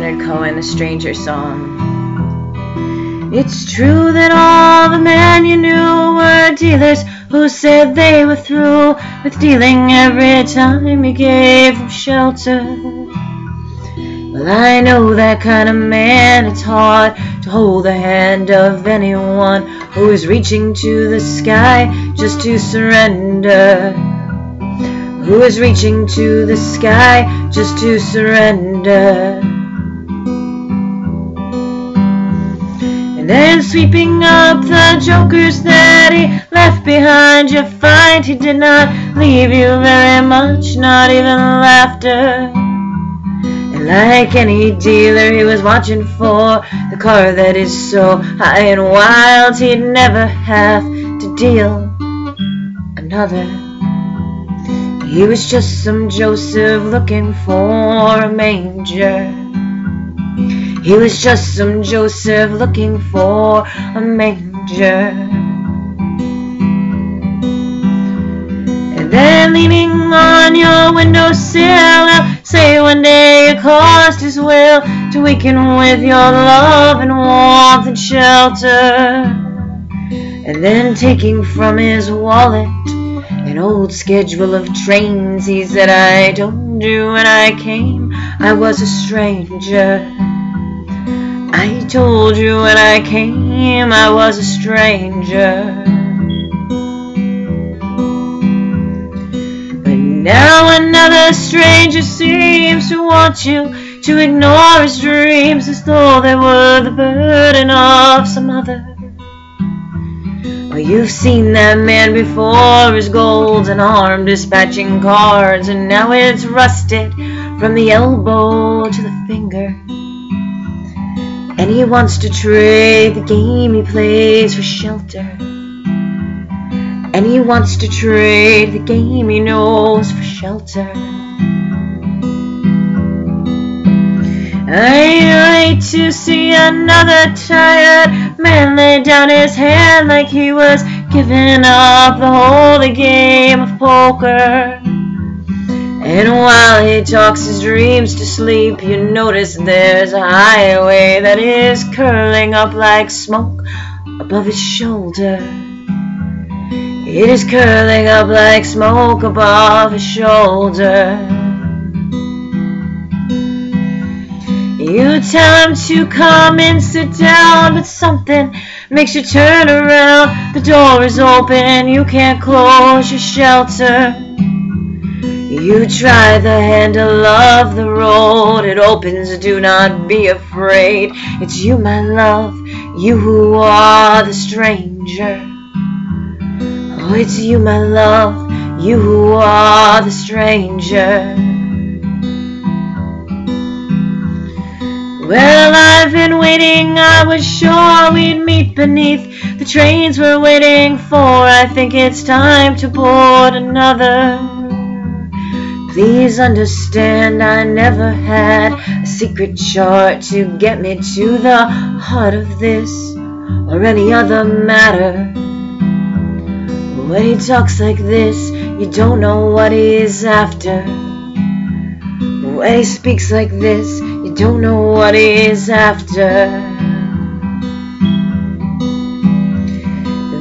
Leonard Cohen, A Stranger Song. It's true that all the men you knew were dealers who said they were through with dealing every time you gave them shelter. Well, I know that kind of man. It's hard to hold the hand of anyone who is reaching to the sky just to surrender. Who is reaching to the sky just to surrender. And then sweeping up the jokers that he left behind, you find he did not leave you very much, not even laughter. And like any dealer, he was watching for the car that is so high and wild he'd never have to deal another. He was just some Joseph looking for a manger. He was just some Joseph looking for a manger. And then leaning on your windowsill, I'll say one day you caused his will to weaken with your love and warmth and shelter. And then taking from his wallet an old schedule of trains, he said, I told you when I came I was a stranger. I told you when I came I was a stranger. But now another stranger seems to want you to ignore his dreams as though they were the burden of some other. Well, you've seen that man before, his golden arm dispatching cards, and now it's rusted from the elbow to the finger. And he wants to trade the game he plays for shelter. And he wants to trade the game he knows for shelter. I hate to see another tired man lay down his hand like he was giving up the holy game of poker. And while he talks his dreams to sleep, you notice there's a highway that is curling up like smoke above his shoulder. It is curling up like smoke above his shoulder. You tell him to come and sit down, but something makes you turn around. The door is open, you can't close your shelter. You try the handle of the road, it opens, do not be afraid. It's you, my love, you who are the stranger. Oh, it's you, my love, you who are the stranger. Well, I've been waiting, I was sure we'd meet beneath the trains we're waiting for. I think it's time to board another. Please understand, I never had a secret chart to get me to the heart of this or any other matter. When he talks like this, you don't know what he's after. When he speaks like this, you don't know what he's after.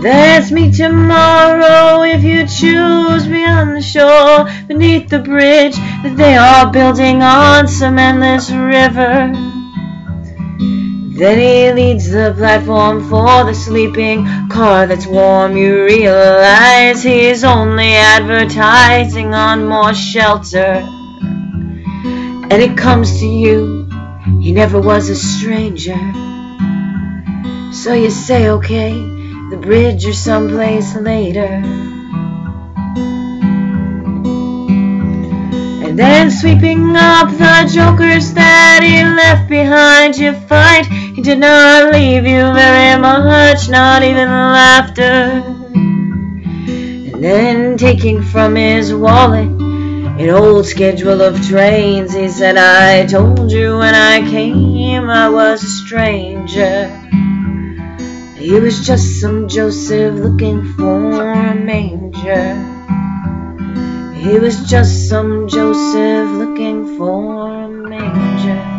Let's meet tomorrow if you choose, beyond the shore, beneath the bridge that they are building on some endless river. Then he leads the platform for the sleeping car that's warm. You realize he's only advertising on more shelter. And it comes to you, he never was a stranger. So you say, okay, the bridge or someplace later. And then sweeping up the jokers that he left behind, you find he did not leave you very much, not even laughter. And then taking from his wallet an old schedule of trains, he said, I told you when I came I was a stranger. He was just some Joseph looking for a manger. He was just some Joseph looking for a manger.